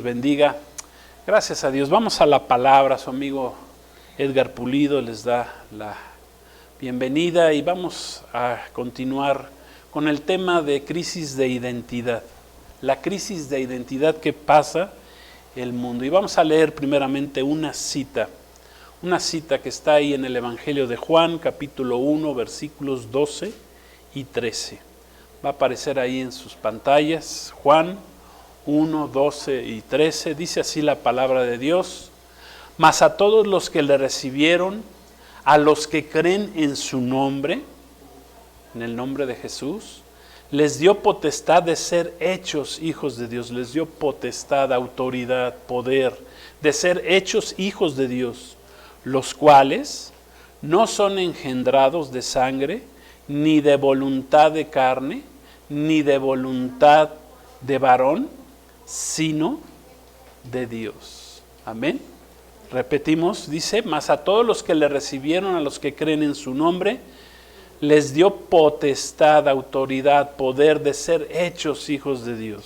Bendiga. Gracias a Dios. Vamos a la palabra. Su amigo Edgar Pulido les da la bienvenida y vamos a continuar con el tema de crisis de identidad. La crisis de identidad que pasa el mundo. Y vamos a leer primeramente una cita que está ahí en el Evangelio de Juan, capítulo 1, versículos 12 y 13. Va a aparecer ahí en sus pantallas. Juan 1, 12 y 13, dice así la palabra de Dios: mas a todos los que le recibieron, a los que creen en su nombre, en el nombre de Jesús, les dio potestad de ser hechos hijos de Dios, les dio potestad, autoridad, poder, de ser hechos hijos de Dios, los cuales no son engendrados de sangre, ni de voluntad de carne, ni de voluntad de varón, sino de Dios. Amén. Repetimos, dice: mas a todos los que le recibieron, a los que creen en su nombre, les dio potestad, autoridad, poder de ser hechos hijos de Dios,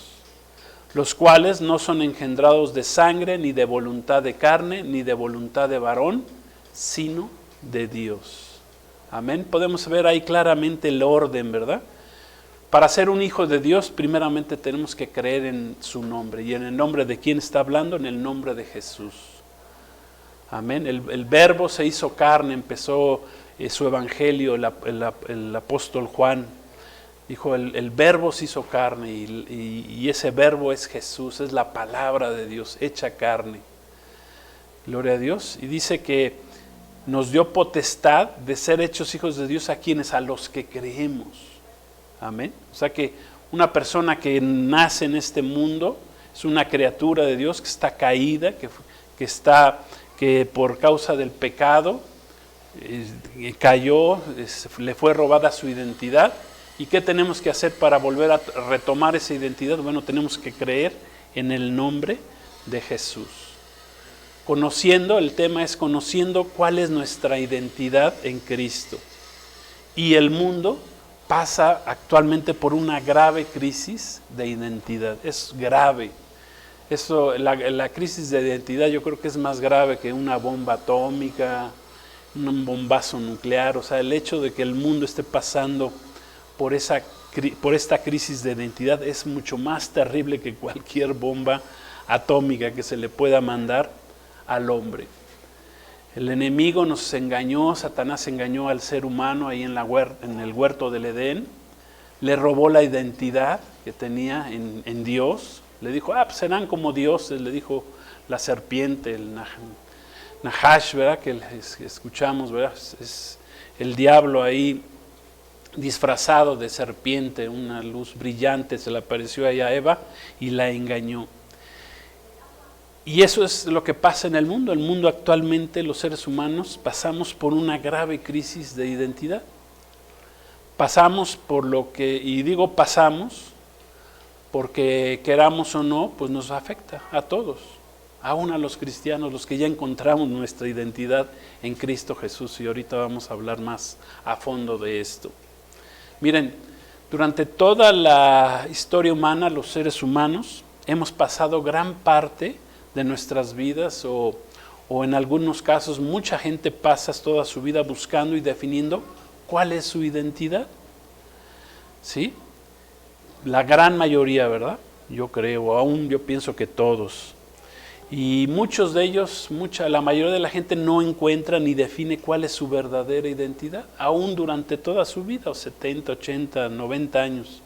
los cuales no son engendrados de sangre, ni de voluntad de carne, ni de voluntad de varón, sino de Dios. Amén. Podemos ver ahí claramente el orden, ¿verdad? Para ser un hijo de Dios, primeramente tenemos que creer en su nombre. ¿Y en el nombre de quién está hablando? En el nombre de Jesús. Amén. El verbo se hizo carne, empezó su evangelio, el apóstol Juan. Dijo, el verbo se hizo carne y ese verbo es Jesús, es la palabra de Dios, hecha carne. Gloria a Dios. Y dice que nos dio potestad de ser hechos hijos de Dios a quienes, a los que creemos. Amén. O sea que una persona que nace en este mundo es una criatura de Dios que está caída, que por causa del pecado cayó, le fue robada su identidad. ¿Y qué tenemos que hacer para volver a retomar esa identidad? Bueno, tenemos que creer en el nombre de Jesús. El tema es conociendo cuál es nuestra identidad en Cristo. Y el mundo pasa actualmente por una grave crisis de identidad. Es grave. La crisis de identidad yo creo que es más grave que una bomba atómica, un bombazo nuclear. O sea, el hecho de que el mundo esté pasando por esta crisis de identidad es mucho más terrible que cualquier bomba atómica que se le pueda mandar al hombre. El enemigo nos engañó, Satanás engañó al ser humano ahí en el huerto del Edén, le robó la identidad que tenía en Dios, le dijo, pues serán como dioses, le dijo la serpiente, el Nahash, ¿verdad? Que escuchamos, ¿verdad? Es el diablo ahí disfrazado de serpiente, una luz brillante se le apareció ahí a Eva y la engañó. Y eso es lo que pasa en el mundo. El mundo actualmente, los seres humanos, pasamos por una grave crisis de identidad. Pasamos por y digo pasamos, porque queramos o no, pues nos afecta a todos, aún a los cristianos, los que ya encontramos nuestra identidad en Cristo Jesús. Y ahorita vamos a hablar más a fondo de esto. Miren, durante toda la historia humana, los seres humanos, hemos pasado gran parte de nuestras vidas o en algunos casos mucha gente pasa toda su vida buscando y definiendo cuál es su identidad. ¿Sí? La gran mayoría, ¿verdad? Yo creo, aún yo pienso que todos. Y muchos de ellos, la mayoría de la gente no encuentra ni define cuál es su verdadera identidad, aún durante toda su vida, o 70, 80, 90 años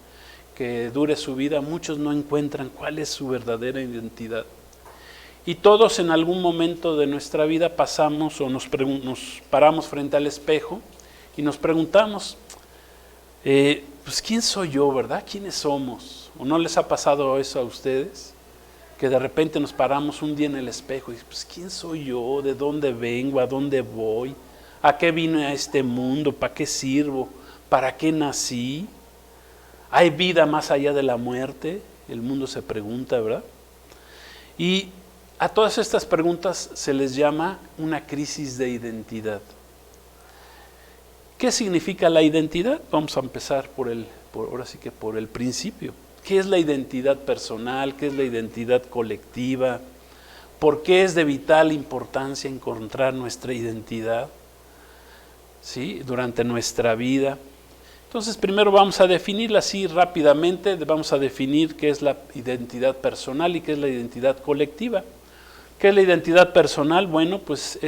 que dure su vida, muchos no encuentran cuál es su verdadera identidad. Y todos en algún momento de nuestra vida pasamos o nos paramos frente al espejo y nos preguntamos, pues ¿quién soy yo, verdad? ¿Quiénes somos? ¿O no les ha pasado eso a ustedes? Que de repente nos paramos un día en el espejo y pues ¿quién soy yo? ¿De dónde vengo? ¿A dónde voy? ¿A qué vine a este mundo? ¿Para qué sirvo? ¿Para qué nací? ¿Hay vida más allá de la muerte? El mundo se pregunta, ¿verdad? Y a todas estas preguntas se les llama una crisis de identidad. ¿Qué significa la identidad? Vamos a empezar por el principio. ¿Qué es la identidad personal? ¿Qué es la identidad colectiva? ¿Por qué es de vital importancia encontrar nuestra identidad, ¿sí?, durante nuestra vida? Entonces, primero vamos a definirla así rápidamente. Vamos a definir qué es la identidad personal y qué es la identidad colectiva. ¿Qué es la identidad personal? Bueno, pues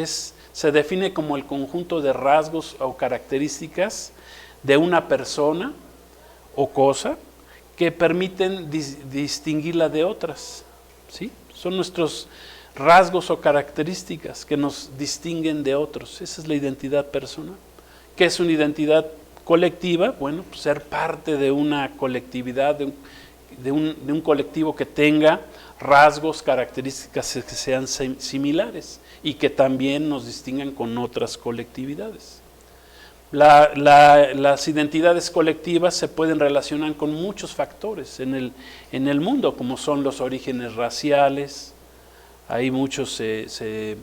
se define como el conjunto de rasgos o características de una persona o cosa que permiten distinguirla de otras, ¿sí? Son nuestros rasgos o características que nos distinguen de otros. Esa es la identidad personal. ¿Qué es una identidad colectiva? Bueno, pues ser parte de una colectividad, de un colectivo que tenga rasgos, características que sean similares y que también nos distingan con otras colectividades. Las identidades colectivas se pueden relacionar con muchos factores en el mundo, como son los orígenes raciales. Ahí muchos se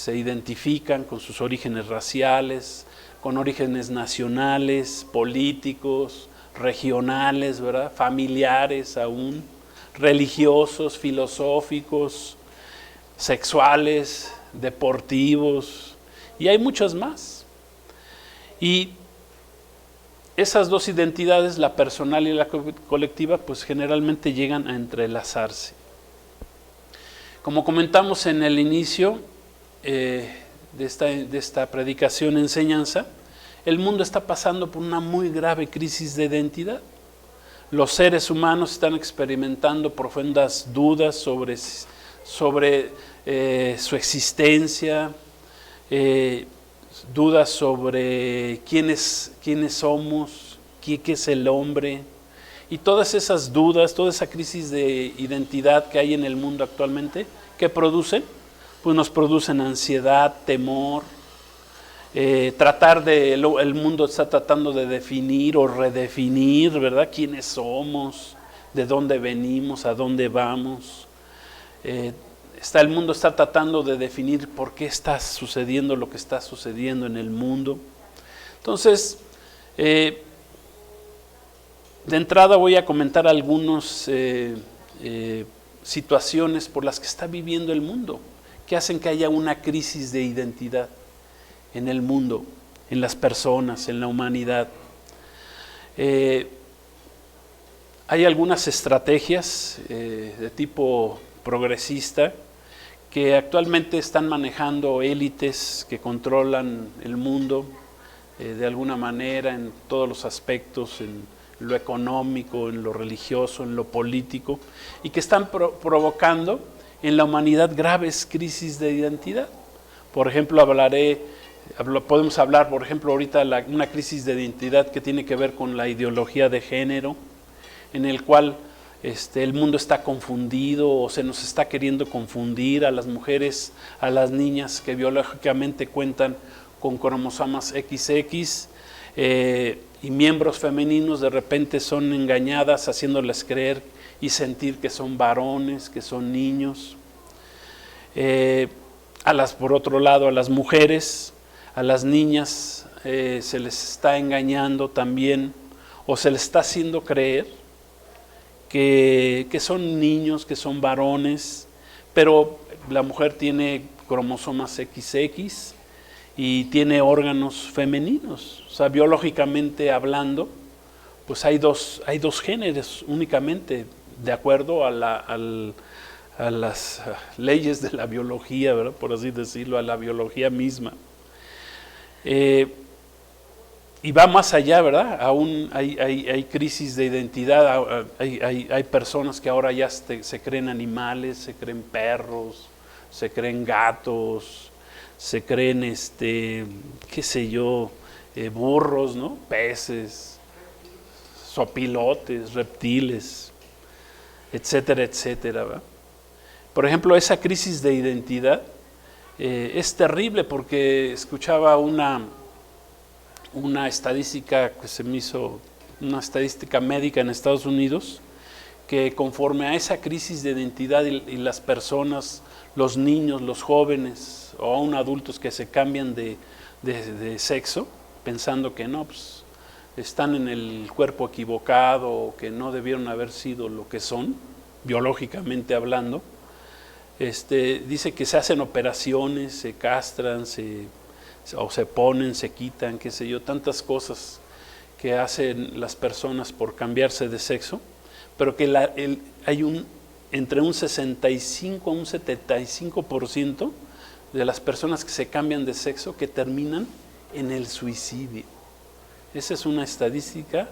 identifican con sus orígenes raciales, con orígenes nacionales, políticos, regionales, ¿verdad?, familiares aún, religiosos, filosóficos, sexuales, deportivos, y hay muchos más. Y esas dos identidades, la personal y la colectiva, pues generalmente llegan a entrelazarse. Como comentamos en el inicio de esta predicación, enseñanza, el mundo está pasando por una muy grave crisis de identidad. Los seres humanos están experimentando profundas dudas sobre su existencia, dudas sobre quiénes somos, qué es el hombre, y todas esas dudas, toda esa crisis de identidad que hay en el mundo actualmente, ¿qué producen? Pues nos producen ansiedad, temor. El mundo está tratando de definir o redefinir, ¿verdad?, quiénes somos, de dónde venimos, a dónde vamos. El mundo está tratando de definir por qué está sucediendo lo que está sucediendo en el mundo. Entonces, de entrada voy a comentar algunas situaciones por las que está viviendo el mundo, que hacen que haya una crisis de identidad en el mundo, en las personas, en la humanidad. Hay algunas estrategias de tipo progresista que actualmente están manejando élites que controlan el mundo de alguna manera en todos los aspectos, en lo económico, en lo religioso, en lo político, y que están provocando en la humanidad graves crisis de identidad. Por ejemplo, podemos hablar, por ejemplo, ahorita una crisis de identidad que tiene que ver con la ideología de género, en el cual el mundo está confundido o se nos está queriendo confundir a las mujeres, a las niñas que biológicamente cuentan con cromosomas XX y miembros femeninos de repente son engañadas haciéndoles creer y sentir que son varones, que son niños. Por otro lado, a las mujeres, a las niñas se les está engañando también o se les está haciendo creer que son niños, que son varones, pero la mujer tiene cromosomas XX y tiene órganos femeninos. O sea, biológicamente hablando, pues hay dos géneros únicamente, de acuerdo a las leyes de la biología, ¿verdad?, por así decirlo, a la biología misma. Y va más allá, ¿verdad? Aún hay crisis de identidad, hay personas que ahora ya se creen animales, se creen perros, se creen gatos, se creen, qué sé yo, burros, ¿no?, peces, zopilotes, reptiles, etcétera, etcétera, ¿verdad? Por ejemplo, esa crisis de identidad es terrible, porque escuchaba una estadística que se me hizo, una estadística médica en Estados Unidos, que conforme a esa crisis de identidad y las personas, los niños, los jóvenes o aún adultos que se cambian de sexo, pensando que no, pues están en el cuerpo equivocado o que no debieron haber sido lo que son, biológicamente hablando. Dice que se hacen operaciones, se castran, o se ponen, se quitan, qué sé yo, tantas cosas que hacen las personas por cambiarse de sexo, pero que hay entre un 65 a un 75% de las personas que se cambian de sexo que terminan en el suicidio. Esa es una estadística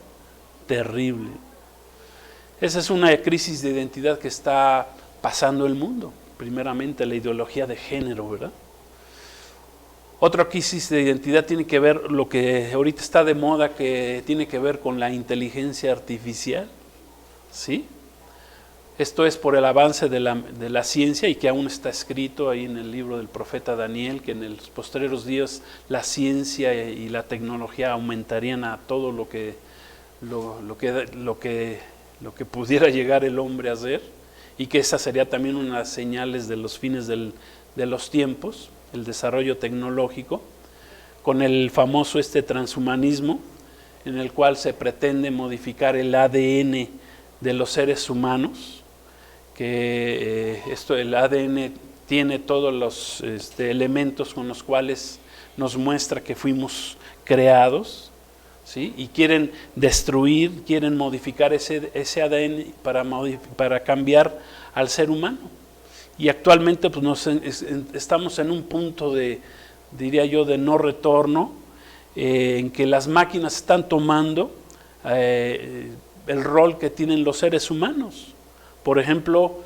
terrible. Esa es una crisis de identidad que está pasando el mundo. Primeramente la ideología de género, ¿verdad? Otra crisis de identidad tiene que ver, lo que ahorita está de moda, que tiene que ver con la inteligencia artificial, ¿sí? Esto es por el avance de la ciencia y que aún está escrito ahí en el libro del profeta Daniel, que en los posteriores días la ciencia y la tecnología aumentarían a todo lo que pudiera llegar el hombre a hacer, y que esa sería también una de las señales de los fines de los tiempos, el desarrollo tecnológico, con el famoso transhumanismo, en el cual se pretende modificar el ADN de los seres humanos, que el ADN tiene todos los elementos con los cuales nos muestra que fuimos creados, ¿sí? Y quieren destruir, quieren modificar ese ADN para cambiar al ser humano. Y actualmente pues estamos en un punto diría yo, de no retorno, en que las máquinas están tomando el rol que tienen los seres humanos. Por ejemplo,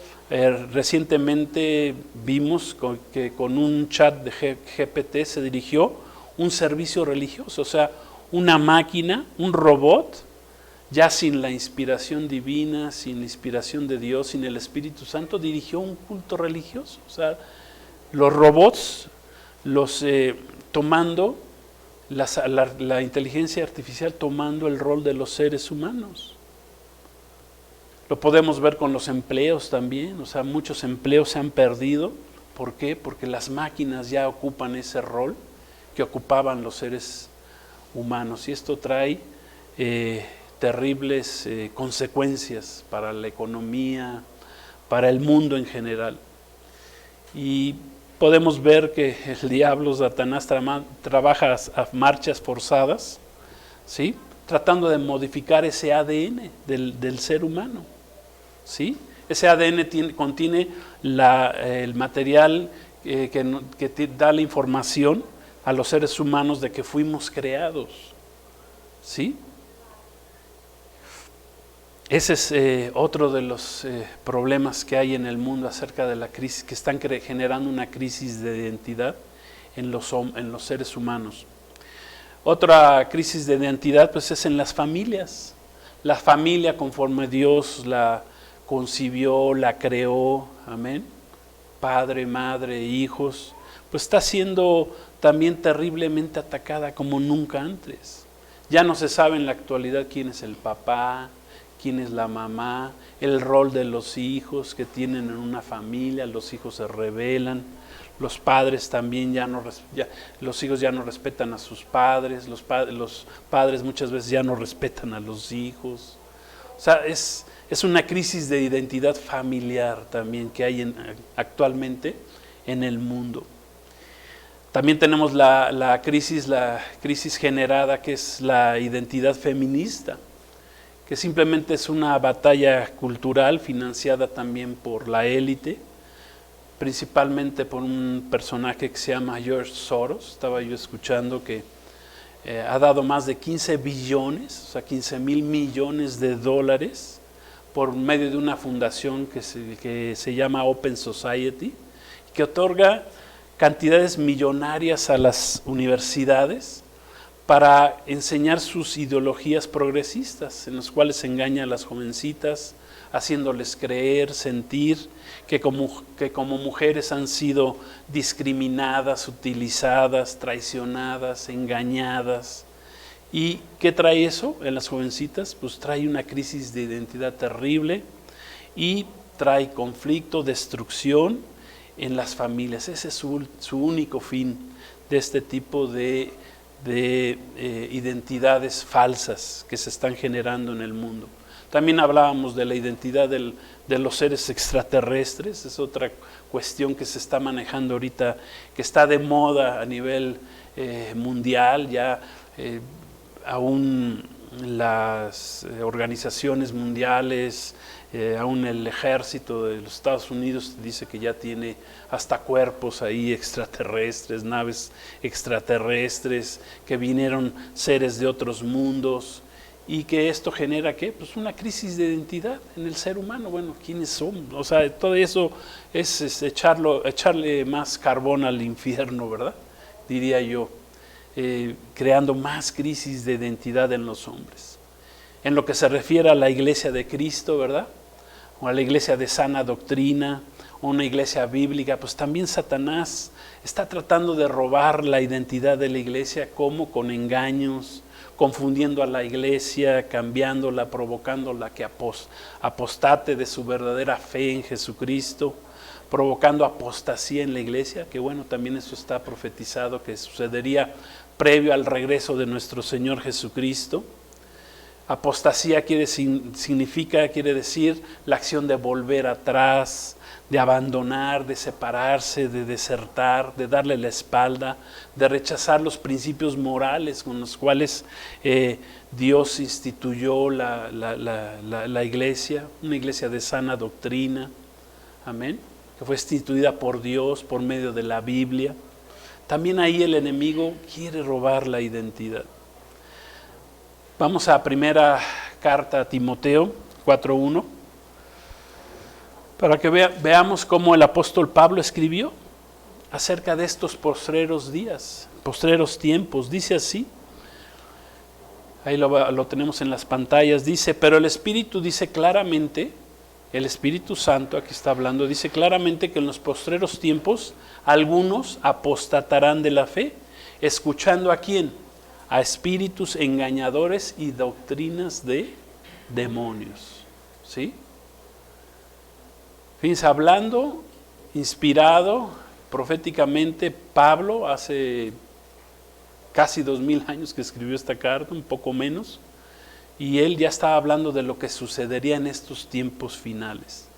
recientemente vimos que con un chat de GPT se dirigió un servicio religioso, o sea, una máquina, un robot, ya sin la inspiración divina, sin la inspiración de Dios, sin el Espíritu Santo, dirigió un culto religioso. O sea, los robots, tomando la inteligencia artificial, tomando el rol de los seres humanos. Lo podemos ver con los empleos también, o sea, muchos empleos se han perdido. ¿Por qué? Porque las máquinas ya ocupan ese rol que ocupaban los seres humanos, y esto trae terribles consecuencias para la economía, para el mundo en general. Y podemos ver que el diablo, Satanás, trabaja a marchas forzadas, ¿sí? Tratando de modificar ese ADN del ser humano, ¿sí? Ese ADN contiene el material que da la información a los seres humanos de que fuimos creados, ¿sí? Ese es otro de los problemas que hay en el mundo acerca de la crisis, que están generando una crisis de identidad en los seres humanos. Otra crisis de identidad pues es en las familias. La familia, conforme Dios la concibió, la creó, amén, padre, madre, hijos, pues está siendo también terriblemente atacada como nunca antes. Ya no se sabe en la actualidad quién es el papá, quién es la mamá, el rol de los hijos que tienen en una familia. Los hijos se rebelan, los padres también los hijos ya no respetan a sus padres, los padres muchas veces ya no respetan a los hijos. O sea, es una crisis de identidad familiar también que hay actualmente en el mundo. También tenemos la crisis generada, que es la identidad feminista, que simplemente es una batalla cultural financiada también por la élite, principalmente por un personaje que se llama George Soros. Estaba yo escuchando que ha dado más de 15 billones, o sea, 15,000 millones de dólares por medio de una fundación que se llama Open Society, que otorga cantidades millonarias a las universidades para enseñar sus ideologías progresistas, en las cuales engaña a las jovencitas, haciéndoles creer, sentir que como mujeres han sido discriminadas, utilizadas, traicionadas, engañadas. ¿Y qué trae eso en las jovencitas? Pues trae una crisis de identidad terrible y trae conflicto, destrucción en las familias. Ese es su único fin de este tipo de de identidades falsas que se están generando en el mundo. También hablábamos de la identidad de los seres extraterrestres, es otra cuestión que se está manejando ahorita, que está de moda a nivel mundial, ya aún las organizaciones mundiales, aún el ejército de los Estados Unidos dice que ya tiene hasta cuerpos ahí extraterrestres, naves extraterrestres, que vinieron seres de otros mundos, y que esto genera ¿qué? Pues una crisis de identidad en el ser humano. Bueno, ¿quiénes somos? O sea, todo eso es echarle más carbón al infierno, ¿verdad? Diría yo, creando más crisis de identidad en los hombres. En lo que se refiere a la iglesia de Cristo, ¿verdad? O a la iglesia de sana doctrina, o una iglesia bíblica, pues también Satanás está tratando de robar la identidad de la iglesia, como con engaños, confundiendo a la iglesia, cambiándola, provocándola que apostate de su verdadera fe en Jesucristo, provocando apostasía en la iglesia, que bueno, también eso está profetizado que sucedería previo al regreso de nuestro Señor Jesucristo. Apostasía quiere decir la acción de volver atrás, de abandonar, de separarse, de desertar, de darle la espalda, de rechazar los principios morales con los cuales Dios instituyó la iglesia, una iglesia de sana doctrina, amén, que fue instituida por Dios por medio de la Biblia. También ahí el enemigo quiere robar la identidad. Vamos a primera carta a Timoteo 4:1, para que veamos cómo el apóstol Pablo escribió acerca de estos postreros días, postreros tiempos. Dice así, ahí lo tenemos en las pantallas, dice: pero el Espíritu dice claramente, el Espíritu Santo, aquí está hablando, dice claramente que en los postreros tiempos algunos apostatarán de la fe, escuchando ¿a quién? A espíritus engañadores y doctrinas de demonios. ¿Sí? Fíjense, hablando, inspirado proféticamente, Pablo, hace casi 2000 años que escribió esta carta, un poco menos, y él ya estaba hablando de lo que sucedería en estos tiempos finales.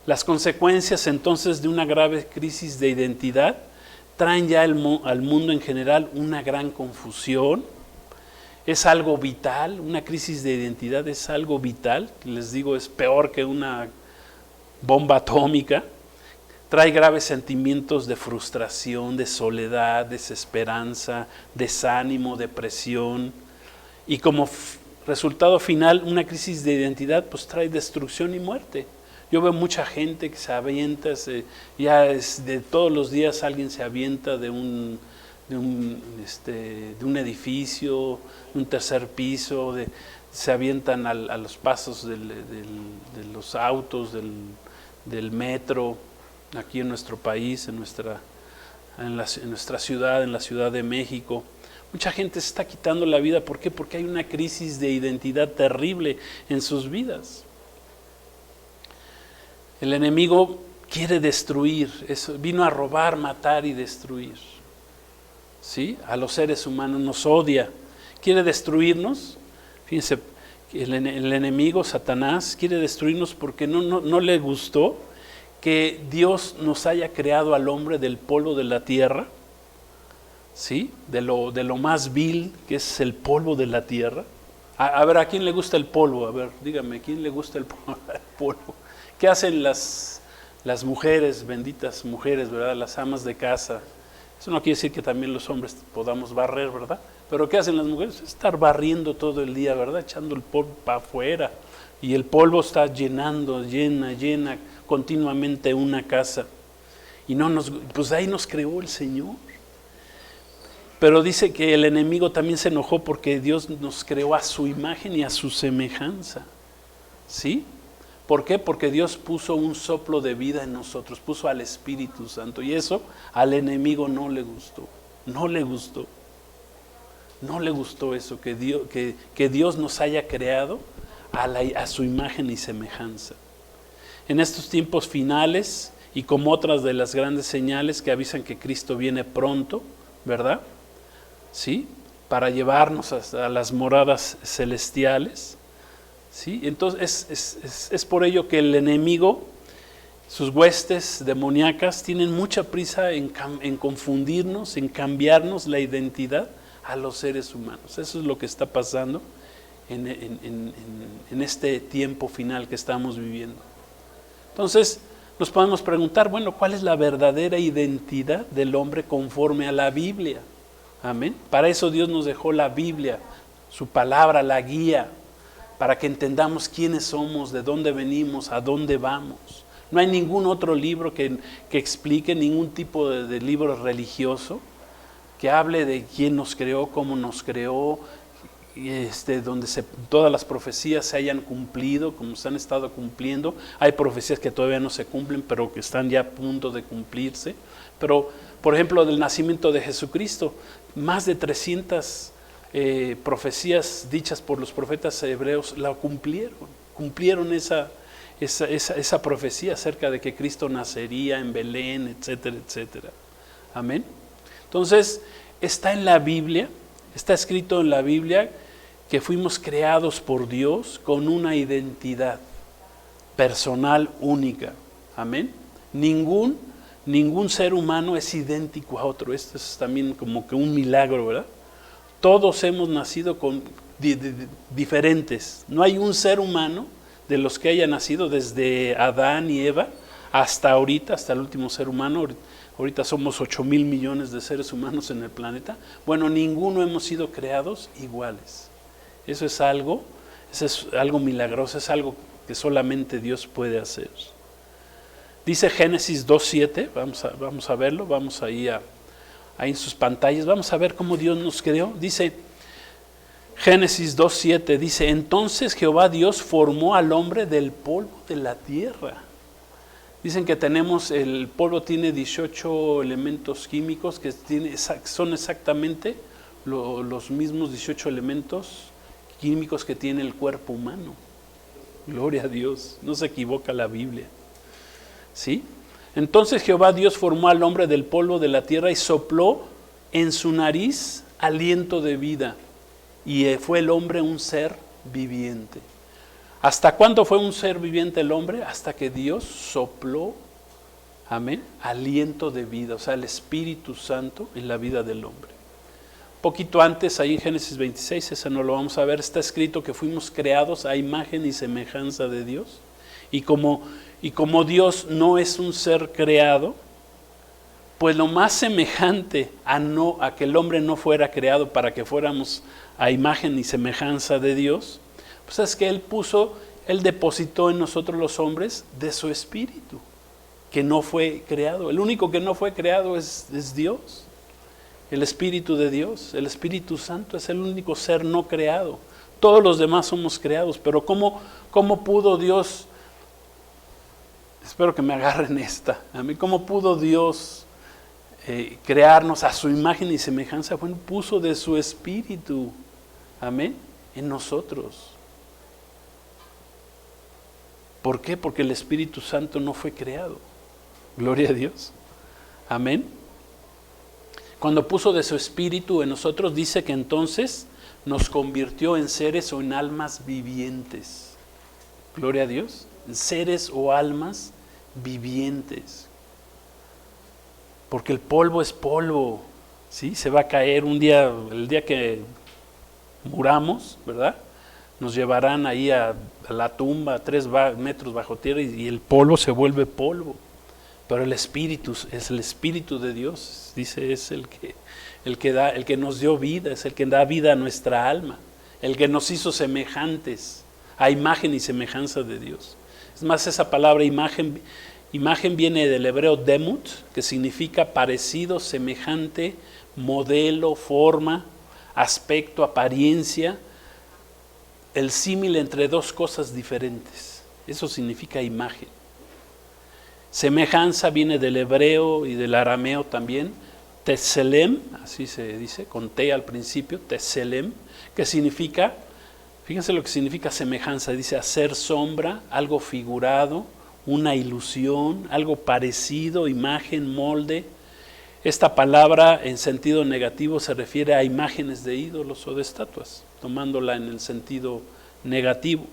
Las consecuencias entonces de una grave crisis de identidad traen ya al mundo en general una gran confusión. Es algo vital, una crisis de identidad es algo vital, les digo, es peor que una bomba atómica. Trae graves sentimientos de frustración, de soledad, desesperanza, desánimo, depresión, y como resultado final, una crisis de identidad pues trae destrucción y muerte. Yo veo mucha gente que se avienta, ya es de todos los días alguien se avienta de un edificio, de un tercer piso, se avientan a los pasos de los autos, del metro, aquí en nuestro país, en nuestra ciudad, en la Ciudad de México. Mucha gente se está quitando la vida. ¿Por qué? Porque hay una crisis de identidad terrible en sus vidas. El enemigo quiere destruir, vino a robar, matar y destruir. ¿Sí? A los seres humanos nos odia, quiere destruirnos. Fíjense, el enemigo, Satanás, quiere destruirnos porque no le gustó que Dios nos haya creado al hombre del polvo de la tierra, ¿sí? De lo más vil que es el polvo de la tierra. A ver, ¿a quién le gusta el polvo? A ver, dígame, ¿a quién le gusta el polvo? ¿Qué hacen las mujeres, benditas mujeres, verdad? Las amas de casa. Eso no quiere decir que también los hombres podamos barrer, ¿verdad? Pero ¿qué hacen las mujeres? Estar barriendo todo el día, ¿verdad? Echando el polvo para afuera. Y el polvo está llena continuamente una casa. Y pues ahí nos creó el Señor. Pero dice que el enemigo también se enojó porque Dios nos creó a su imagen y a su semejanza. ¿Sí? ¿Por qué? Porque Dios puso un soplo de vida en nosotros, puso al Espíritu Santo, y eso al enemigo no le gustó, no le gustó eso, que Dios nos haya creado a su imagen y semejanza. En estos tiempos finales, y como otras de las grandes señales que avisan que Cristo viene pronto, ¿verdad? ¿Sí? para llevarnos hasta las moradas celestiales. ¿Sí? Entonces es por ello que el enemigo, sus huestes demoníacas, tienen mucha prisa en confundirnos, en cambiarnos la identidad a los seres humanos. Eso es lo que está pasando en este tiempo final que estamos viviendo. Entonces nos podemos preguntar, bueno, ¿cuál es la verdadera identidad del hombre conforme a la Biblia? Amén. Para eso Dios nos dejó la Biblia, su palabra, la guía, para que entendamos quiénes somos, de dónde venimos, a dónde vamos. No hay ningún otro libro que explique, ningún tipo de libro religioso que hable de quién nos creó, cómo nos creó, donde todas las profecías se hayan cumplido, como se han estado cumpliendo. Hay profecías que todavía no se cumplen, pero que están ya a punto de cumplirse. Pero, por ejemplo, del nacimiento de Jesucristo, más de 300 profecías dichas por los profetas hebreos la cumplieron esa profecía acerca de que Cristo nacería en Belén, etcétera, etcétera. Amén. Entonces, está en la Biblia, está escrito en la Biblia que fuimos creados por Dios con una identidad personal única. Amén. Ningún ser humano es idéntico a otro. Esto es también como que un milagro, ¿verdad? Todos hemos nacido diferentes. No hay un ser humano de los que haya nacido desde Adán y Eva hasta ahorita, hasta el último ser humano. Ahorita somos 8,000 millones de seres humanos en el planeta. Bueno, ninguno hemos sido creados iguales. Eso es algo milagroso, es algo que solamente Dios puede hacer. Dice Génesis 2:7, vamos a verlo, vamos ahí en sus pantallas, vamos a ver cómo Dios nos creó. Dice Génesis 2:7, dice, entonces Jehová Dios formó al hombre del polvo de la tierra. Dicen que el polvo tiene 18 elementos químicos que son exactamente los mismos 18 elementos químicos que tiene el cuerpo humano. Gloria a Dios, no se equivoca la Biblia. ¿Sí? Entonces Jehová Dios formó al hombre del polvo de la tierra y sopló en su nariz aliento de vida. Y fue el hombre un ser viviente. ¿Hasta cuándo fue un ser viviente el hombre? Hasta que Dios sopló, amén, aliento de vida, o sea, el Espíritu Santo en la vida del hombre. Poquito antes, ahí en Génesis 26, esa no lo vamos a ver, está escrito que fuimos creados a imagen y semejanza de Dios. Y como Dios no es un ser creado, pues lo más semejante a que el hombre no fuera creado para que fuéramos a imagen y semejanza de Dios, pues es que Él depositó en nosotros los hombres de su Espíritu, que no fue creado. El único que no fue creado es Dios, el Espíritu de Dios, el Espíritu Santo es el único ser no creado. Todos los demás somos creados, pero ¿cómo pudo Dios? Espero que me agarren esta. ¿Cómo pudo Dios crearnos a su imagen y semejanza? Bueno, puso de su Espíritu, amén, en nosotros. ¿Por qué? Porque el Espíritu Santo no fue creado. Gloria a Dios. Amén. Cuando puso de su Espíritu en nosotros, dice que entonces nos convirtió en seres o en almas vivientes. Gloria a Dios. En seres o almas vivientes. Porque el polvo es polvo, ¿sí? Se va a caer un día, el día que muramos, ¿verdad? Nos llevarán ahí a la tumba, 3 metros bajo tierra, y el polvo se vuelve polvo. Pero el Espíritu es el Espíritu de Dios, dice, es el que nos dio vida, es el que da vida a nuestra alma, el que nos hizo semejantes, a imagen y semejanza de Dios. Es más, esa palabra imagen viene del hebreo demut, que significa parecido, semejante, modelo, forma, aspecto, apariencia, el símil entre dos cosas diferentes. Eso significa imagen. Semejanza viene del hebreo y del arameo también, tselem, así se dice, con T al principio, tselem, que significa, fíjense lo que significa semejanza, dice hacer sombra, algo figurado, una ilusión, algo parecido, imagen, molde. esta palabra en sentido negativo se refiere a imágenes de ídolos o de estatuas, tomándola en el sentido negativo.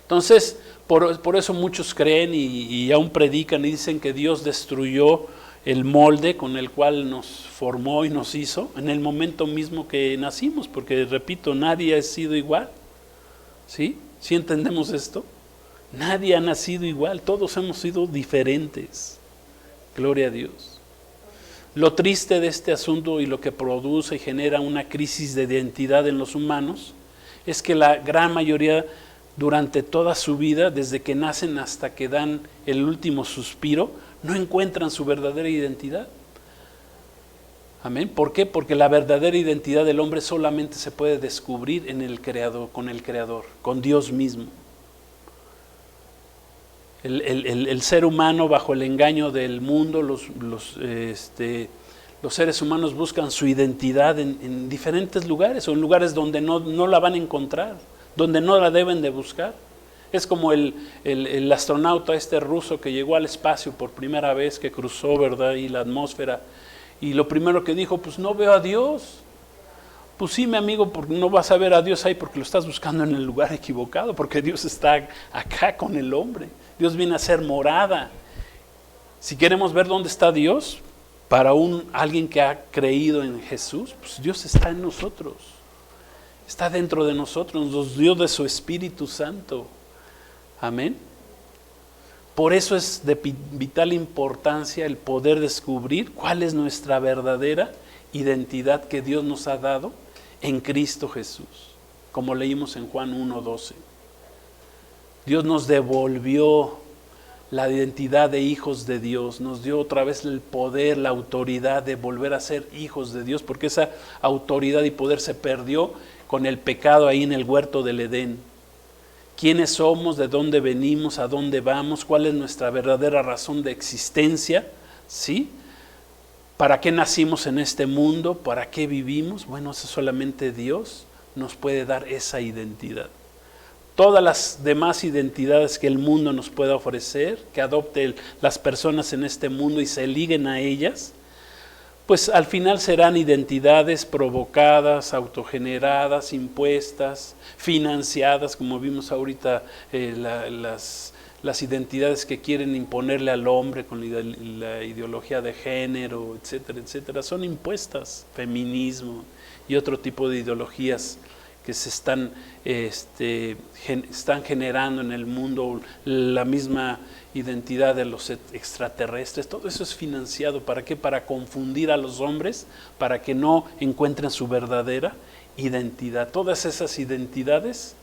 Entonces, por eso muchos creen y aún predican y dicen que Dios destruyó el molde con el cual nos formó y nos hizo en el momento mismo que nacimos, porque repito, nadie ha sido igual. ¿Sí? ¿Sí entendemos esto? Nadie ha nacido igual, todos hemos sido diferentes. Gloria a Dios. Lo triste de este asunto y lo que produce y genera una crisis de identidad en los humanos es que la gran mayoría durante toda su vida, desde que nacen hasta que dan el último suspiro, no encuentran su verdadera identidad. Amén. ¿Por qué? Porque la verdadera identidad del hombre solamente se puede descubrir en el Creador, con Dios mismo. El ser humano, bajo el engaño del mundo, los seres humanos buscan su identidad en diferentes lugares, o en lugares donde no la van a encontrar, donde no la deben de buscar. Es como el astronauta ruso que llegó al espacio por primera vez, que cruzó, ¿verdad?, y la atmósfera, y lo primero que dijo, pues no veo a Dios. Pues sí, mi amigo, porque no vas a ver a Dios ahí porque lo estás buscando en el lugar equivocado, porque Dios está acá con el hombre. Dios viene a ser morada. Si queremos ver dónde está Dios, para alguien que ha creído en Jesús, pues Dios está en nosotros. Está dentro de nosotros, nos dio de su Espíritu Santo. Amén. Por eso es de vital importancia el poder descubrir cuál es nuestra verdadera identidad que Dios nos ha dado en Cristo Jesús, como leímos en Juan 1:12. Dios nos devolvió la identidad de hijos de Dios, nos dio otra vez el poder, la autoridad de volver a ser hijos de Dios, porque esa autoridad y poder se perdió con el pecado ahí en el huerto del Edén. ¿Quiénes somos? ¿De dónde venimos? ¿A dónde vamos? ¿Cuál es nuestra verdadera razón de existencia? ¿Sí? ¿Para qué nacimos en este mundo? ¿Para qué vivimos? Bueno, eso solamente Dios nos puede dar esa identidad. Todas las demás identidades que el mundo nos pueda ofrecer, que adopte las personas en este mundo y se liguen a ellas, pues al final serán identidades provocadas, autogeneradas, impuestas, financiadas, como vimos ahorita, las identidades que quieren imponerle al hombre con la ideología de género, etcétera, etcétera, son impuestas, feminismo y otro tipo de ideologías que se están generando en el mundo, la misma identidad de los extraterrestres. Todo eso es financiado. ¿Para qué? Para confundir a los hombres, para que no encuentren su verdadera identidad. Todas esas identidades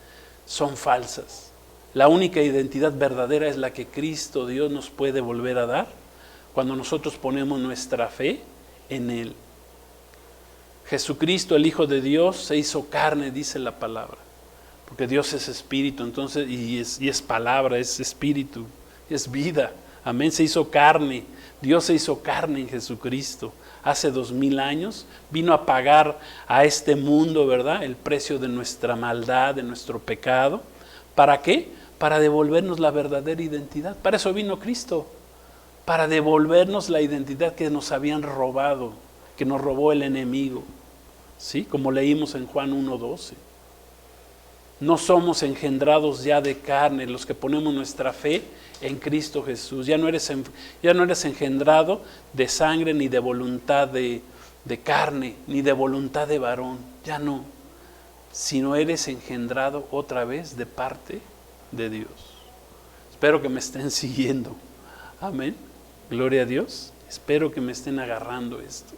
son falsas. La única identidad verdadera es la que Cristo Dios nos puede volver a dar cuando nosotros ponemos nuestra fe en Él. Jesucristo, el Hijo de Dios, se hizo carne, dice la palabra, porque Dios es espíritu, entonces, y es palabra, es espíritu, es vida. Amén, se hizo carne. Dios se hizo carne en Jesucristo. Hace 2000 años vino a pagar a este mundo, ¿verdad?, el precio de nuestra maldad, de nuestro pecado. ¿Para qué? Para devolvernos la verdadera identidad. Para eso vino Cristo, para devolvernos la identidad que nos habían robado, que nos robó el enemigo. ¿Sí? Como leímos en Juan 1:12. No somos engendrados ya de carne, los que ponemos nuestra fe en Cristo Jesús. Ya no eres engendrado de sangre, ni de voluntad de carne, ni de voluntad de varón. Ya no. Sino eres engendrado otra vez de parte de Dios. Espero que me estén siguiendo. Amén. Gloria a Dios. Espero que me estén agarrando esto.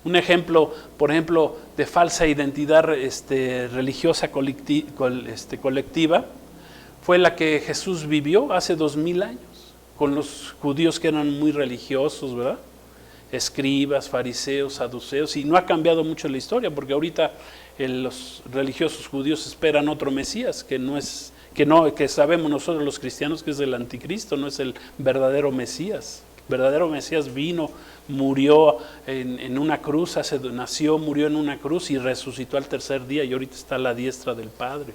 Un ejemplo, por ejemplo, de falsa identidad religiosa colectiva fue la que Jesús vivió hace 2000 años con los judíos que eran muy religiosos, ¿verdad? Escribas, fariseos, saduceos, y no ha cambiado mucho la historia, porque ahorita los religiosos judíos esperan otro Mesías que sabemos nosotros los cristianos que es el anticristo, no es el verdadero Mesías. El verdadero Mesías vino, murió en una cruz, nació, murió en una cruz y resucitó al tercer día y ahorita está a la diestra del Padre.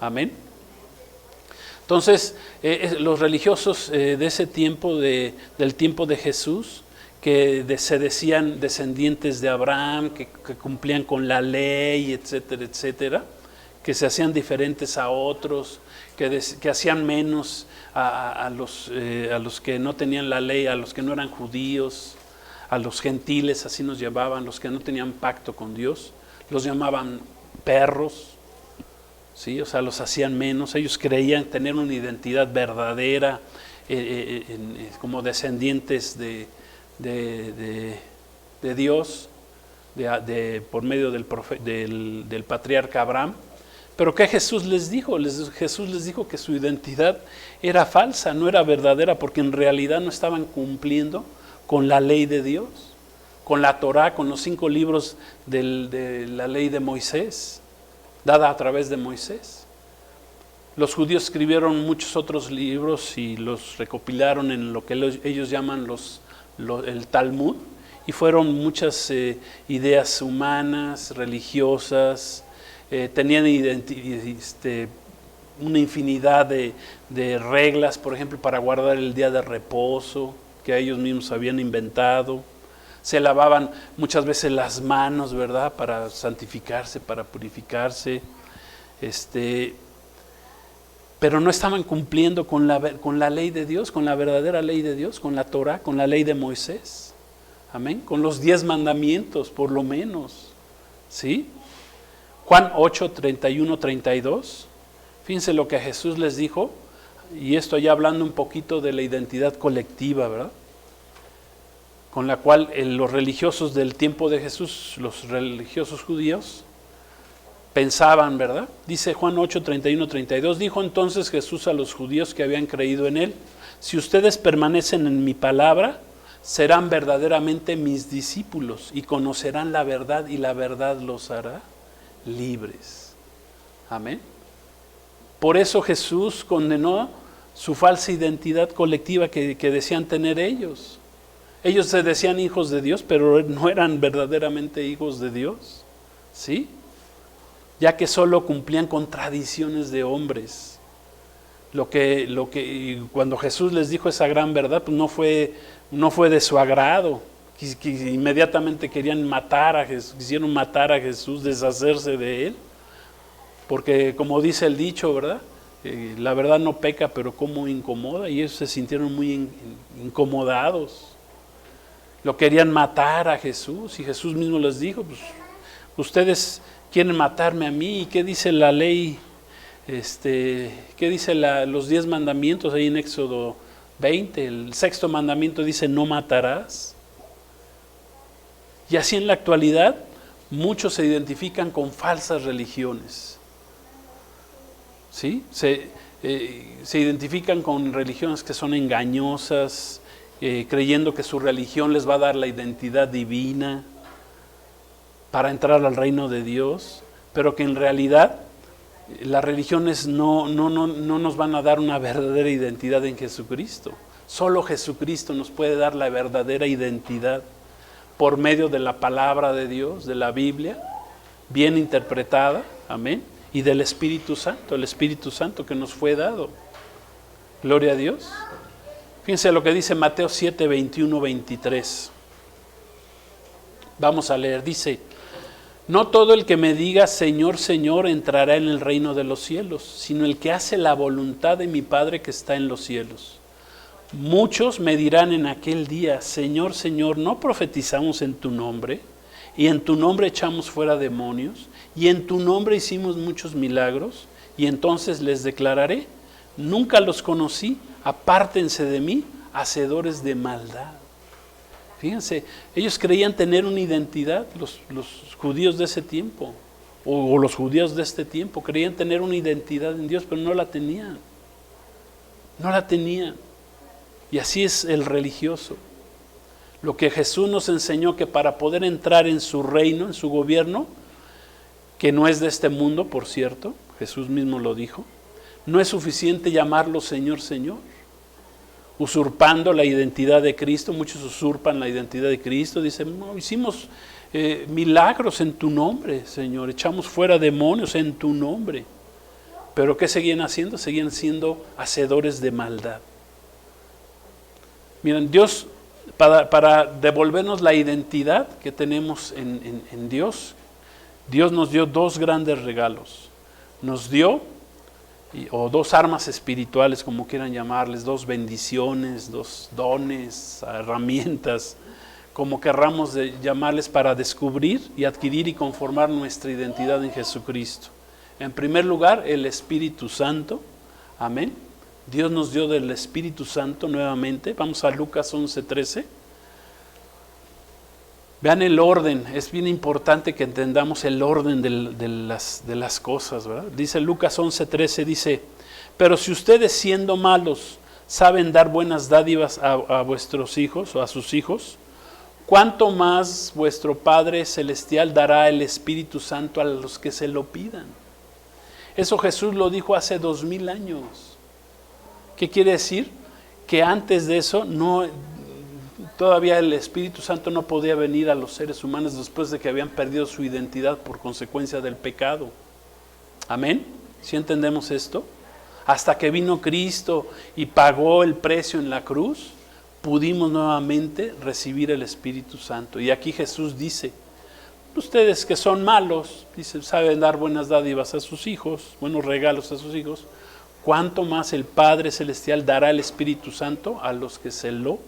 Amén. Entonces, los religiosos de ese tiempo, del tiempo de Jesús, que se decían descendientes de Abraham, que cumplían con la ley, etcétera, etcétera, que se hacían diferentes a otros, que hacían menos a los que no tenían la ley, a los que no eran judíos, a los gentiles, así nos llamaban, los que no tenían pacto con Dios, los llamaban perros, ¿sí? O sea, los hacían menos. Ellos creían tener una identidad verdadera como descendientes de Dios, por medio del patriarca Abraham. Pero ¿qué Jesús les dijo? Jesús les dijo que su identidad era falsa, no era verdadera, porque en realidad no estaban cumpliendo con la ley de Dios, con la Torá, con los 5 libros de la ley de Moisés, dada a través de Moisés. Los judíos escribieron muchos otros libros y los recopilaron en lo que ellos llaman el Talmud, y fueron muchas ideas humanas, religiosas, tenían una infinidad de reglas, por ejemplo, para guardar el día de reposo, que ellos mismos habían inventado. Se lavaban muchas veces las manos, ¿verdad?, para santificarse, para purificarse, pero no estaban cumpliendo con la ley de Dios, con la verdadera ley de Dios, con la Torah, con la ley de Moisés. Amén. Con los 10 mandamientos, por lo menos. ¿Sí? Juan 8, 31, 32. Fíjense lo que Jesús les dijo, y esto ya hablando un poquito de la identidad colectiva, ¿verdad?, con la cual los religiosos del tiempo de Jesús, los religiosos judíos, pensaban, ¿verdad? Dice Juan 8, 31, 32, dijo entonces Jesús a los judíos que habían creído en él: si ustedes permanecen en mi palabra, serán verdaderamente mis discípulos y conocerán la verdad, y la verdad los hará libres. Amén. Por eso Jesús condenó su falsa identidad colectiva que decían tener ellos. Ellos se decían hijos de Dios, pero no eran verdaderamente hijos de Dios, ¿sí? Ya que solo cumplían con tradiciones de hombres. Cuando Jesús les dijo esa gran verdad, pues no fue de su agrado. Que inmediatamente quisieron matar a Jesús, deshacerse de él. Porque como dice el dicho, ¿verdad?, la verdad no peca, pero cómo incomoda, y ellos se sintieron muy incomodados. Lo querían matar a Jesús, y Jesús mismo les dijo: pues, ustedes quieren matarme a mí, ¿y qué dice la ley? ¿Qué dice los 10 mandamientos ahí en Éxodo 20? El 6º mandamiento dice: no matarás. Y así en la actualidad muchos se identifican con falsas religiones, ¿sí? Se identifican con religiones que son engañosas, creyendo que su religión les va a dar la identidad divina para entrar al reino de Dios, pero que en realidad las religiones no nos van a dar una verdadera identidad en Jesucristo. Solo Jesucristo nos puede dar la verdadera identidad por medio de la palabra de Dios, de la Biblia, bien interpretada, amén, y del Espíritu Santo, el Espíritu Santo que nos fue dado. Gloria a Dios. Fíjense lo que dice Mateo 7, 21, 23. Vamos a leer, dice: no todo el que me diga Señor, Señor entrará en el reino de los cielos, sino el que hace la voluntad de mi Padre que está en los cielos. Muchos me dirán en aquel día: Señor, Señor, ¿no profetizamos en tu nombre? Y en tu nombre echamos fuera demonios, y en tu nombre hicimos muchos milagros. Y entonces les declararé: nunca los conocí, apártense de mí, hacedores de maldad. Fíjense, ellos creían tener una identidad, los judíos de ese tiempo, o los judíos de este tiempo, creían tener una identidad en Dios, pero no la tenían. No la tenían. Y así es el religioso. Lo que Jesús nos enseñó, que para poder entrar en su reino, en su gobierno, que no es de este mundo, por cierto, Jesús mismo lo dijo, no es suficiente llamarlo Señor, Señor, usurpando la identidad de Cristo. Muchos usurpan la identidad de Cristo, dicen: no, hicimos milagros en tu nombre, Señor, echamos fuera demonios en tu nombre. Pero ¿qué seguían haciendo? Seguían siendo hacedores de maldad. Miren, Dios, para devolvernos la identidad que tenemos en Dios, Dios nos dio dos grandes regalos. Nos dio, o dos armas espirituales, como quieran llamarles, dos bendiciones, dos dones, herramientas, como querramos llamarles, para descubrir y adquirir y conformar nuestra identidad en Jesucristo. En primer lugar, el Espíritu Santo. Amén. Dios nos dio del Espíritu Santo nuevamente. Vamos a Lucas 11:13. Vean el orden. Es bien importante que entendamos el orden de las cosas, ¿verdad? Dice Lucas 11:13, dice: pero si ustedes, siendo malos, saben dar buenas dádivas a vuestros hijos o a sus hijos, ¿cuánto más vuestro Padre Celestial dará el Espíritu Santo a los que se lo pidan? Eso Jesús lo dijo hace 2000 años. ¿Qué quiere decir? Que antes de eso todavía el Espíritu Santo no podía venir a los seres humanos después de que habían perdido su identidad por consecuencia del pecado. ¿Amén? ¿Sí entendemos esto? Hasta que vino Cristo y pagó el precio en la cruz, pudimos nuevamente recibir el Espíritu Santo. Y aquí Jesús dice: ustedes que son malos, dice, saben dar buenas dádivas a sus hijos, buenos regalos a sus hijos, ¿cuánto más el Padre Celestial dará el Espíritu Santo a los que se lo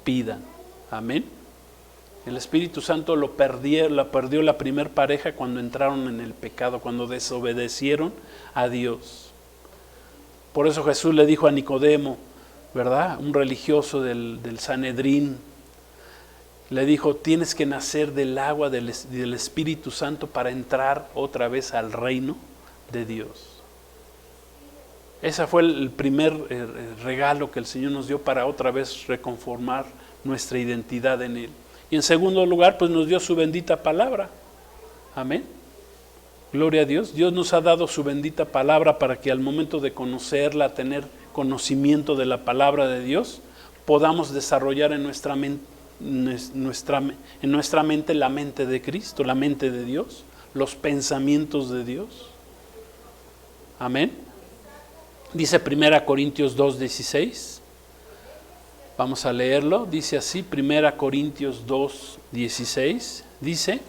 pidan? Amén. El Espíritu Santo lo perdió la primer pareja cuando entraron en el pecado, cuando desobedecieron a Dios. Por eso Jesús le dijo a Nicodemo, ¿verdad? Un religioso del Sanedrín, le dijo: tienes que nacer del agua del Espíritu Santo para entrar otra vez al reino de Dios. Ese fue el primer regalo que el Señor nos dio para otra vez reconformar nuestra identidad en Él. Y en segundo lugar, pues nos dio su bendita palabra. Amén. Gloria a Dios. Dios nos ha dado su bendita palabra para que al momento de conocerla, tener conocimiento de la palabra de Dios, podamos desarrollar en nuestra mente la mente de Cristo, la mente de Dios, los pensamientos de Dios. Amén. Dice 1 Corintios 2:16. Vamos a leerlo. Dice así, 1 Corintios 2:16. Dice: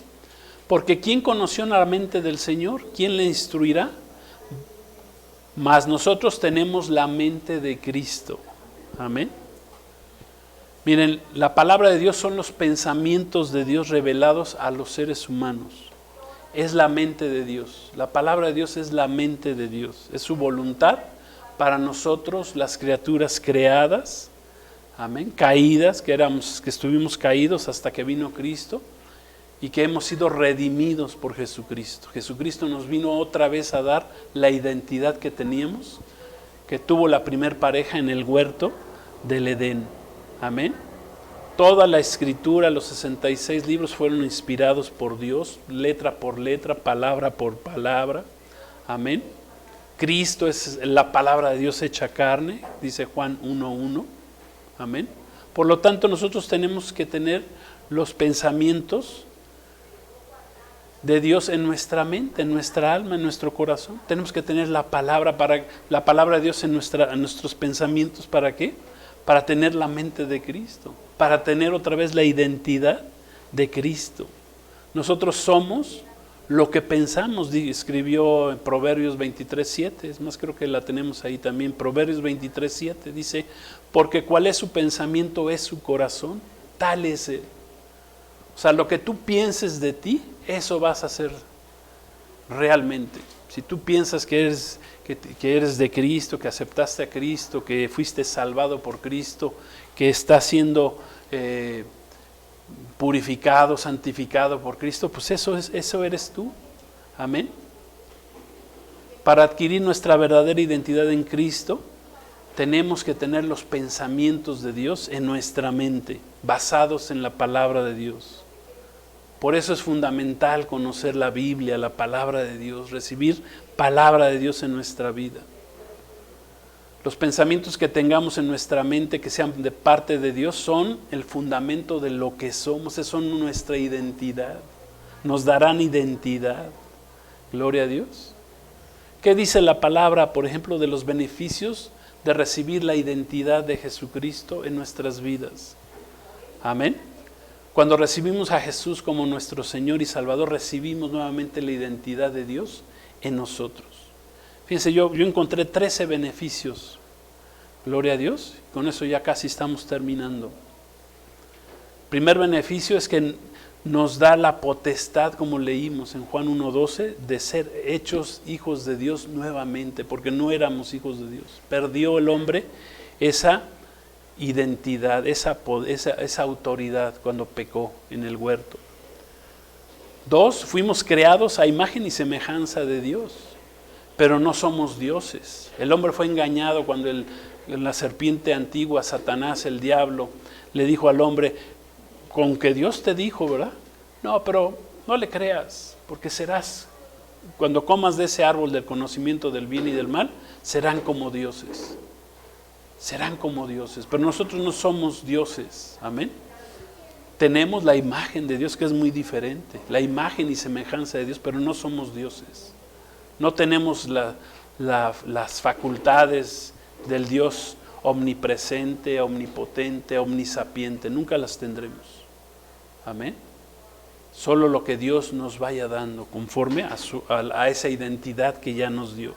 porque ¿quién conoció la mente del Señor? ¿Quién le instruirá? Mas nosotros tenemos la mente de Cristo. Amén. Miren, la palabra de Dios son los pensamientos de Dios revelados a los seres humanos. Es la mente de Dios. La palabra de Dios es la mente de Dios. Es su voluntad para nosotros, las criaturas creadas, amén, caídas, que estuvimos caídos hasta que vino Cristo y que hemos sido redimidos por Jesucristo. Jesucristo nos vino otra vez a dar la identidad que teníamos, que tuvo la primer pareja en el huerto del Edén. Amén. Toda la escritura, los 66 libros fueron inspirados por Dios, letra por letra, palabra por palabra. Amén. Cristo es la palabra de Dios hecha carne, dice Juan 1:1. Amén. Por lo tanto, nosotros tenemos que tener los pensamientos de Dios en nuestra mente, en nuestra alma, en nuestro corazón. Tenemos que tener la palabra de Dios en nuestros pensamientos. ¿Para qué? Para tener la mente de Cristo, para tener otra vez la identidad de Cristo. Nosotros somos lo que pensamos, escribió en Proverbios 23:7, es más, creo que la tenemos ahí también. Proverbios 23:7 dice: porque cuál es su pensamiento es su corazón, tal es él. O sea, lo que tú pienses de ti, eso vas a hacer realmente. Si tú piensas que eres de Cristo, que aceptaste a Cristo, que fuiste salvado por Cristo, que estás siendo purificado, santificado por Cristo, pues eso eres tú. Amén. Para adquirir nuestra verdadera identidad en Cristo, tenemos que tener los pensamientos de Dios en nuestra mente, basados en la palabra de Dios. Por eso es fundamental conocer la Biblia, la palabra de Dios, recibir palabra de Dios en nuestra vida. Los pensamientos que tengamos en nuestra mente, que sean de parte de Dios, son el fundamento de lo que somos, son nuestra identidad. Nos darán identidad. Gloria a Dios. ¿Qué dice la palabra, por ejemplo, de los beneficios de recibir la identidad de Jesucristo en nuestras vidas? Amén. Cuando recibimos a Jesús como nuestro Señor y Salvador, recibimos nuevamente la identidad de Dios en nosotros. Fíjense, yo encontré 13 beneficios. Gloria a Dios. Con eso ya casi estamos terminando. Primer beneficio es que nos da la potestad, como leímos en Juan 1:12, de ser hechos hijos de Dios nuevamente, porque no éramos hijos de Dios. Perdió el hombre esa identidad, esa autoridad cuando pecó en el huerto. 2, fuimos creados a imagen y semejanza de Dios, pero no somos dioses. El hombre fue engañado cuando la serpiente antigua, Satanás, el diablo, le dijo al hombre, con que Dios te dijo, ¿verdad? No, pero no le creas, porque serás, cuando comas de ese árbol del conocimiento del bien y del mal, serán como dioses. Serán como dioses, pero nosotros no somos dioses, amén. Tenemos la imagen de Dios, que es muy diferente, la imagen y semejanza de Dios, pero no somos dioses. No tenemos las facultades del Dios omnipresente, omnipotente, omnisapiente, nunca las tendremos, amén. Solo lo que Dios nos vaya dando, conforme a esa identidad que ya nos dio.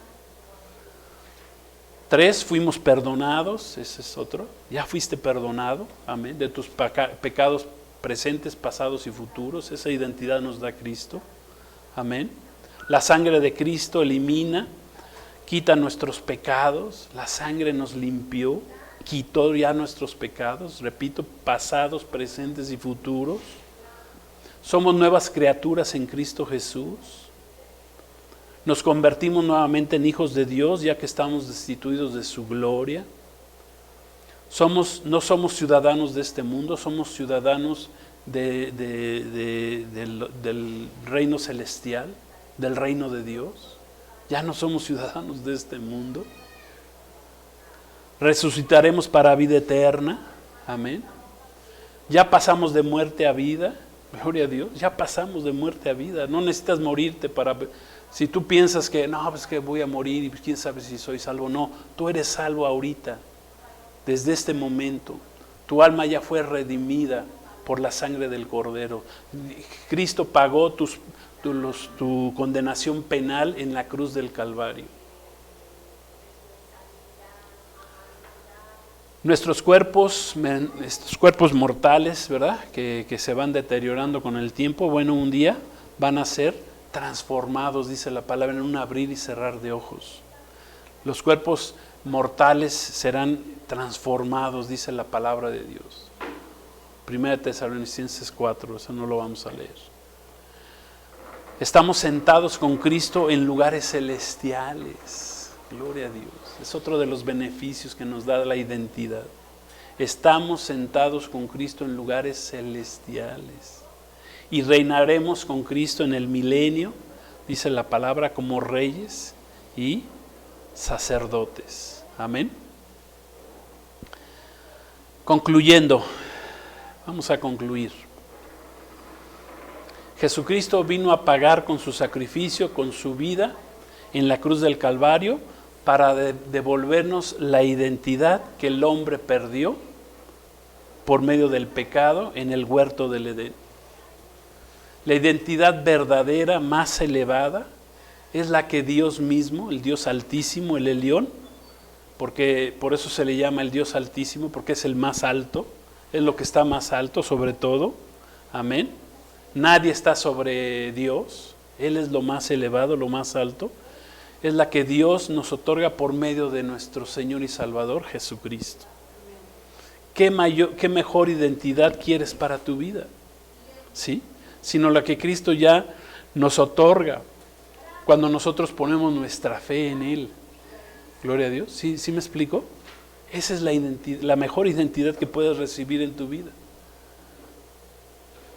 3, fuimos perdonados, ese es otro. Ya fuiste perdonado, amén, de tus pecados presentes, pasados y futuros. Esa identidad nos da Cristo, amén. La sangre de Cristo elimina, quita nuestros pecados. La sangre nos limpió, quitó ya nuestros pecados, repito, pasados, presentes y futuros. Somos nuevas criaturas en Cristo Jesús. Nos convertimos nuevamente en hijos de Dios, ya que estamos destituidos de su gloria. No somos ciudadanos de este mundo, somos ciudadanos del reino celestial, del reino de Dios. Ya no somos ciudadanos de este mundo. Resucitaremos para vida eterna, amén. Ya pasamos de muerte a vida, gloria a Dios, ya pasamos de muerte a vida. No necesitas morirte para... Si tú piensas que, no, pues que voy a morir y quién sabe si soy salvo. No, tú eres salvo ahorita, desde este momento. Tu alma ya fue redimida por la sangre del Cordero. Cristo pagó tu condenación penal en la cruz del Calvario. Nuestros cuerpos, estos cuerpos mortales, ¿verdad? Que se van deteriorando con el tiempo, bueno, un día van a ser transformados, dice la palabra, en un abrir y cerrar de ojos. Los cuerpos mortales serán transformados, dice la palabra de Dios. 1 Tesalonicenses 4, eso no lo vamos a leer. Estamos sentados con Cristo en lugares celestiales. Gloria a Dios. Es otro de los beneficios que nos da la identidad. Estamos sentados con Cristo en lugares celestiales. Y reinaremos con Cristo en el milenio, dice la palabra, como reyes y sacerdotes. Amén. Concluyendo, vamos a concluir. Jesucristo vino a pagar con su sacrificio, con su vida en la cruz del Calvario, para devolvernos la identidad que el hombre perdió por medio del pecado en el huerto del Edén. La identidad verdadera, más elevada, es la que Dios mismo, el Dios Altísimo, el Elión, porque por eso se le llama el Dios Altísimo, porque es el más alto, es lo que está más alto sobre todo, amén. Nadie está sobre Dios, Él es lo más elevado, lo más alto, es la que Dios nos otorga por medio de nuestro Señor y Salvador Jesucristo. ¿Qué mejor identidad quieres para tu vida? ¿Sí? Sino la que Cristo ya nos otorga cuando nosotros ponemos nuestra fe en Él. Gloria a Dios. ¿Sí me explico? Esa es la mejor identidad que puedes recibir en tu vida.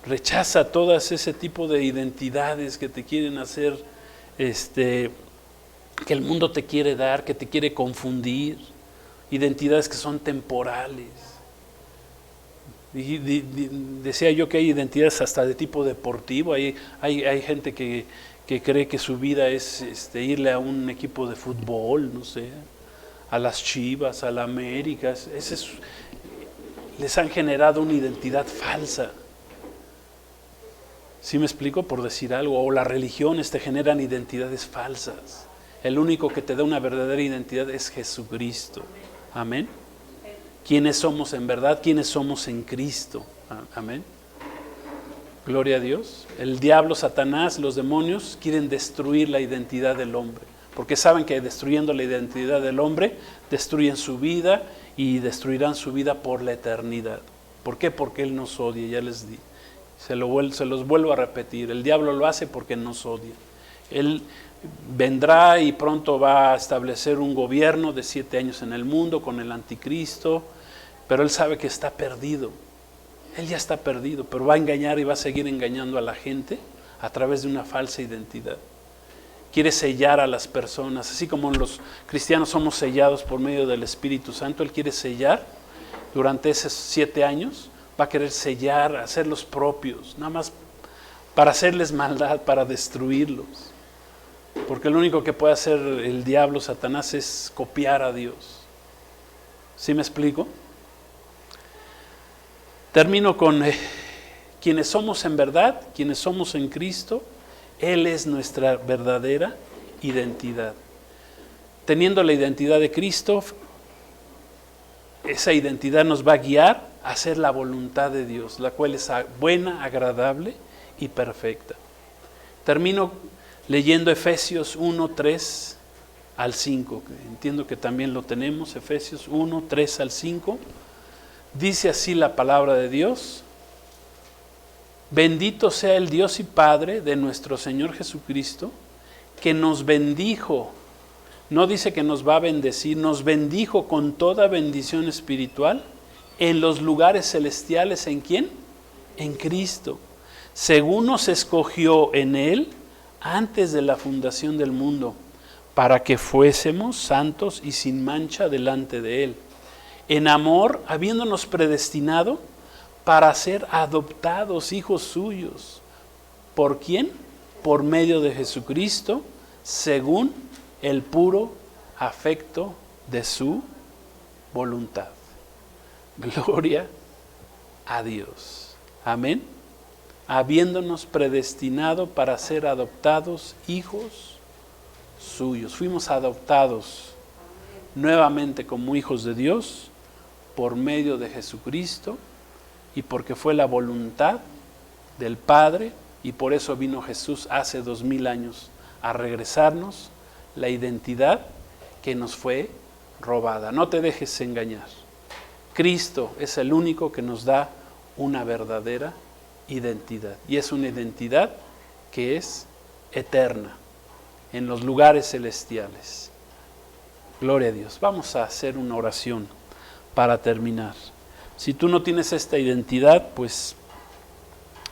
Rechaza todas ese tipo de identidades que te quieren hacer, que el mundo te quiere dar, que te quiere confundir, identidades que son temporales. Decía yo que hay identidades hasta de tipo deportivo, hay gente que que cree que su vida es irle a un equipo de fútbol, no sé, a las Chivas, a la América. Les han generado una identidad falsa. ¿Sí me explico? Por decir algo. O las religiones te generan identidades falsas. El único que te da una verdadera identidad es Jesucristo. Amén. ¿Quiénes somos en verdad? ¿Quiénes somos en Cristo? Amén. Gloria a Dios. El diablo, Satanás, los demonios quieren destruir la identidad del hombre, porque saben que destruyendo la identidad del hombre, destruyen su vida y destruirán su vida por la eternidad. ¿Por qué? Porque Él nos odia, ya les di. Se los vuelvo a repetir, el diablo lo hace porque nos odia. Él vendrá y pronto va a establecer un gobierno de 7 años en el mundo con el anticristo, pero Él sabe que está perdido. Él ya está perdido, pero va a engañar y va a seguir engañando a la gente a través de una falsa identidad. Quiere sellar a las personas, así como los cristianos somos sellados por medio del Espíritu Santo. Él quiere sellar durante esos 7 años, va a querer sellar, hacerlos propios, nada más para hacerles maldad, para destruirlos. Porque lo único que puede hacer el diablo, Satanás, es copiar a Dios. ¿Sí me explico? Termino con quienes somos en verdad, quienes somos en Cristo. Él es nuestra verdadera identidad. Teniendo la identidad de Cristo, esa identidad nos va a guiar a hacer la voluntad de Dios, la cual es buena, agradable y perfecta. Termino leyendo Efesios 1, 3 al 5. Entiendo que también lo tenemos, Efesios 1, 3 al 5. Dice así la palabra de Dios: bendito sea el Dios y Padre de nuestro Señor Jesucristo, que nos bendijo. No dice que nos va a bendecir, nos bendijo con toda bendición espiritual en los lugares celestiales. ¿En quién? En Cristo. Según nos escogió en Él antes de la fundación del mundo, para que fuésemos santos y sin mancha delante de Él. En amor, habiéndonos predestinado para ser adoptados hijos suyos. ¿Por quién? Por medio de Jesucristo, según el puro afecto de su voluntad. Gloria a Dios. Amén. Habiéndonos predestinado para ser adoptados hijos suyos. Fuimos adoptados nuevamente como hijos de Dios por medio de Jesucristo, y porque fue la voluntad del Padre, y por eso vino Jesús hace 2000 años a regresarnos la identidad que nos fue robada. No te dejes engañar. Cristo es el único que nos da una verdadera identidad, y es una identidad que es eterna en los lugares celestiales. Gloria a Dios. Vamos a hacer una oración para terminar. Si tú no tienes esta identidad, pues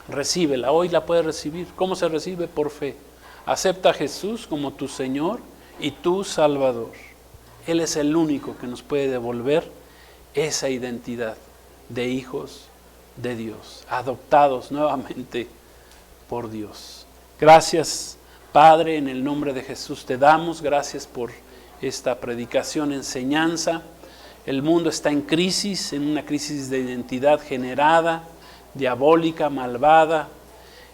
recíbela. Hoy la puedes recibir. ¿Cómo se recibe? Por fe. Acepta a Jesús como tu Señor y tu Salvador. Él es el único que nos puede devolver esa identidad de hijos de Dios, adoptados nuevamente por Dios. Gracias, Padre, en el nombre de Jesús te damos gracias por esta predicación, enseñanza. El mundo está en crisis, en una crisis de identidad generada, diabólica, malvada.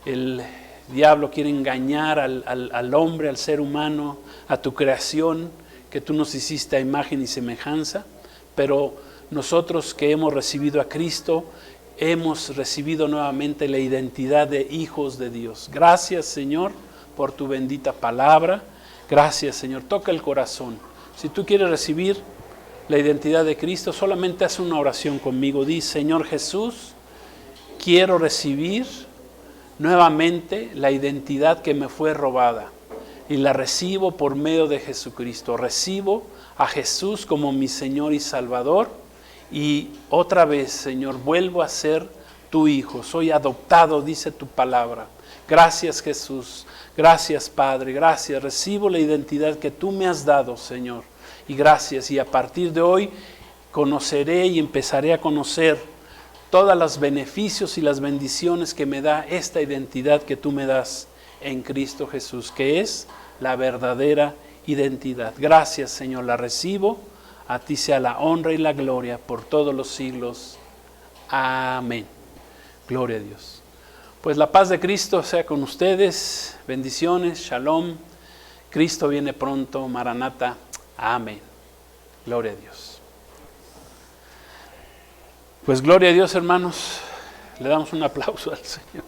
El diablo quiere engañar al hombre, al ser humano, a tu creación, que tú nos hiciste a imagen y semejanza. Pero nosotros que hemos recibido a Cristo, hemos recibido nuevamente la identidad de hijos de Dios. Gracias, Señor, por tu bendita palabra. Gracias, Señor. Toca el corazón. Si tú quieres recibir la identidad de Cristo, solamente haz una oración conmigo. Di: Señor Jesús, quiero recibir nuevamente la identidad que me fue robada, y la recibo por medio de Jesucristo. Recibo a Jesús como mi Señor y Salvador, y otra vez, Señor, vuelvo a ser tu hijo. Soy adoptado, dice tu palabra. Gracias, Jesús. Gracias, Padre. Gracias. Recibo la identidad que tú me has dado, Señor. Y gracias. Y a partir de hoy conoceré y empezaré a conocer todos los beneficios y las bendiciones que me da esta identidad que tú me das en Cristo Jesús, que es la verdadera identidad. Gracias, Señor, la recibo. A ti sea la honra y la gloria por todos los siglos. Amén. Gloria a Dios. Pues la paz de Cristo sea con ustedes. Bendiciones, shalom. Cristo viene pronto, Maranata. Amén. Gloria a Dios. Pues gloria a Dios, hermanos. Le damos un aplauso al Señor.